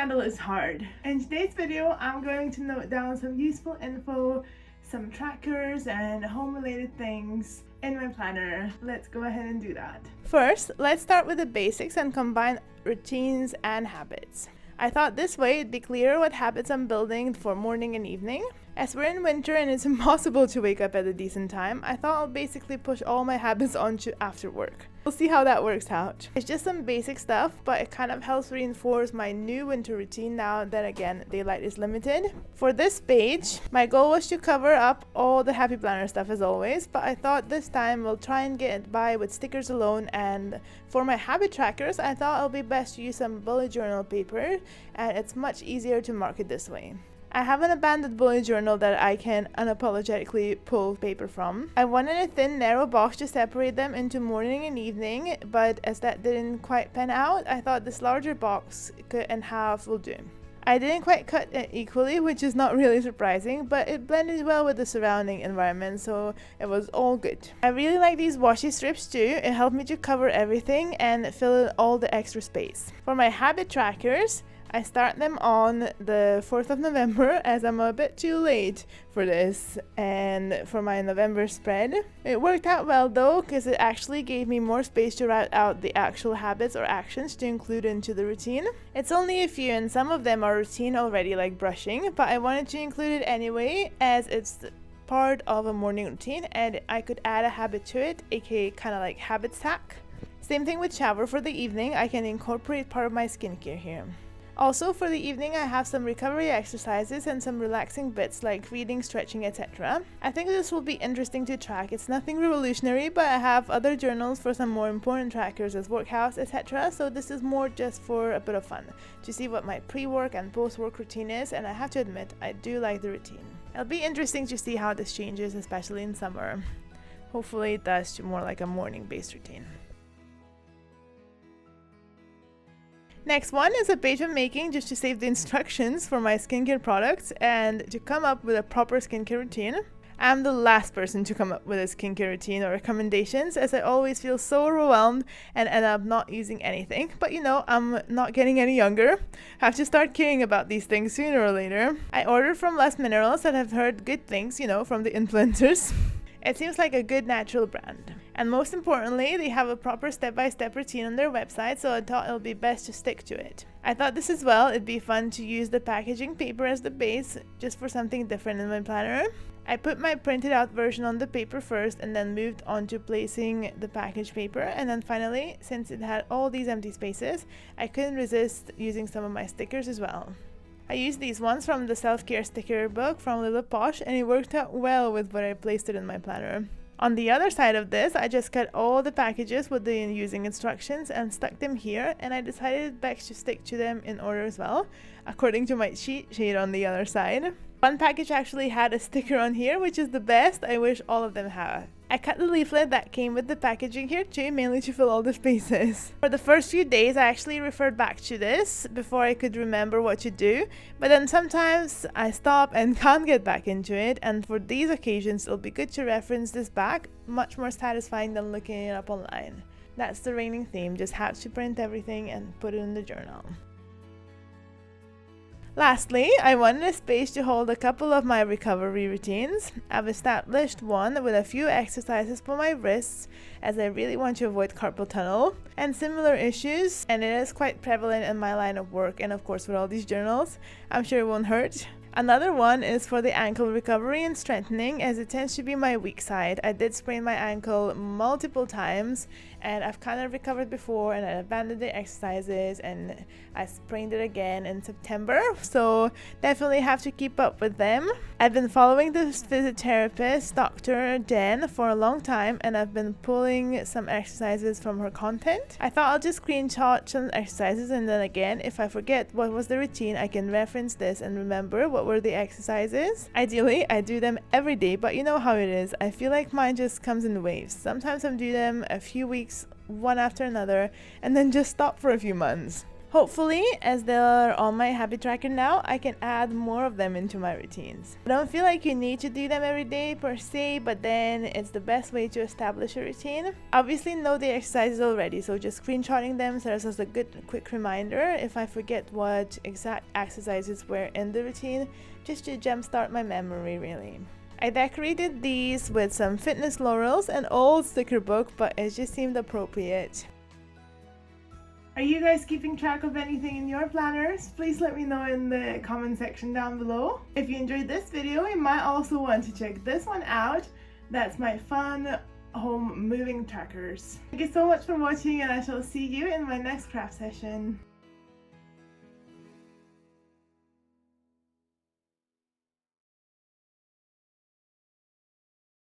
handle is hard. In today's video, I'm going to note down some useful info, some trackers and home related things in my planner. Let's go ahead and do that. First, let's start with the basics and combine routines and habits. I thought this way it'd be clearer what habits I'm building for morning and evening. As we're in winter and it's impossible to wake up at a decent time, I thought I'll basically push all my habits onto after work. We'll see how that works out. It's just some basic stuff, but it kind of helps reinforce my new winter routine now that again, daylight is limited. For this page, my goal was to cover up all the Happy Planner stuff as always, but I thought this time we'll try and get by with stickers alone, and for my habit trackers, I thought it'll be best to use some bullet journal paper, and it's much easier to mark it this way. I have an abandoned bullet journal that I can unapologetically pull paper from. I wanted a thin, narrow box to separate them into morning and evening, but as that didn't quite pan out, I thought this larger box cut in half will do. I didn't quite cut it equally, which is not really surprising, but it blended well with the surrounding environment, so it was all good. I really like these washi strips too. It helped me to cover everything and fill in all the extra space. For my habit trackers, I start them on the 4th of November as I'm a bit too late for this and for my November spread. It worked out well though, because it actually gave me more space to write out the actual habits or actions to include into the routine. It's only a few and some of them are routine already, like brushing, but I wanted to include it anyway as it's part of a morning routine and I could add a habit to it, aka kind of like habit stack. Same thing with shower for the evening. I can incorporate part of my skincare here. Also for the evening, I have some recovery exercises and some relaxing bits like reading, stretching, etc. I think this will be interesting to track. It's nothing revolutionary, but I have other journals for some more important trackers as workhouse, etc. So this is more just for a bit of fun, to see what my pre-work and post-work routine is, and I have to admit, I do like the routine. It'll be interesting to see how this changes, especially in summer. Hopefully it does to more like a morning-based routine. Next one is a page I'm making just to save the instructions for my skincare products and to come up with a proper skincare routine. I'm the last person to come up with a skincare routine or recommendations, as I always feel so overwhelmed and end up not using anything. But you know, I'm not getting any younger. I have to start caring about these things sooner or later. I ordered from Less Minerals and have heard good things, you know, from the influencers. It seems like a good natural brand. And most importantly, they have a proper step-by-step routine on their website, so I thought it'll be best to stick to it. I thought this as well, it'd be fun to use the packaging paper as the base, just for something different in my planner. I put my printed out version on the paper first and then moved on to placing the package paper, and then finally, since it had all these empty spaces, I couldn't resist using some of my stickers as well. I used these ones from the self-care sticker book from Lilla Posh, and it worked out well with where I placed it in my planner. On the other side of this, I just cut all the packages with the using instructions and stuck them here, and I decided best to stick to them in order as well, according to my cheat sheet on the other side. One package actually had a sticker on here, which is the best. I wish all of them had. I cut the leaflet that came with the packaging here too, mainly to fill all the spaces. For the first few days, I actually referred back to this before I could remember what to do, but then sometimes I stop and can't get back into it, and for these occasions it'll be good to reference this back, much more satisfying than looking it up online. That's the reigning theme, just have to print everything and put it in the journal. Lastly, I wanted a space to hold a couple of my recovery routines. I've established one with a few exercises for my wrists, as I really want to avoid carpal tunnel and similar issues, and it is quite prevalent in my line of work and of course with all these journals. I'm sure it won't hurt. Another one is for the ankle recovery and strengthening, as it tends to be my weak side. I did sprain my ankle multiple times and I've kind of recovered before, and I abandoned the exercises and I sprained it again in September, so definitely have to keep up with them. I've been following this physiotherapist, Dr. Den, for a long time, and I've been pulling some exercises from her content. I thought I'll just screenshot some exercises, and then again, if I forget what was the routine, I can reference this and remember what were the exercises. Ideally, I do them every day, but you know how it is. I feel like mine just comes in waves. Sometimes I do them a few weeks, one after another, and then just stop for a few months. Hopefully, as they're on my habit tracker now, I can add more of them into my routines. I don't feel like you need to do them every day per se, but then it's the best way to establish a routine. Obviously know the exercises already, so just screenshotting them serves as a good quick reminder if I forget what exact exercises were in the routine, just to jumpstart my memory really. I decorated these with some fitness laurels and old sticker book, but it just seemed appropriate. Are you guys keeping track of anything in your planners? Please let me know in the comment section down below. If you enjoyed this video, you might also want to check this one out. That's my fun home moving trackers. Thank you so much for watching, and I shall see you in my next craft session.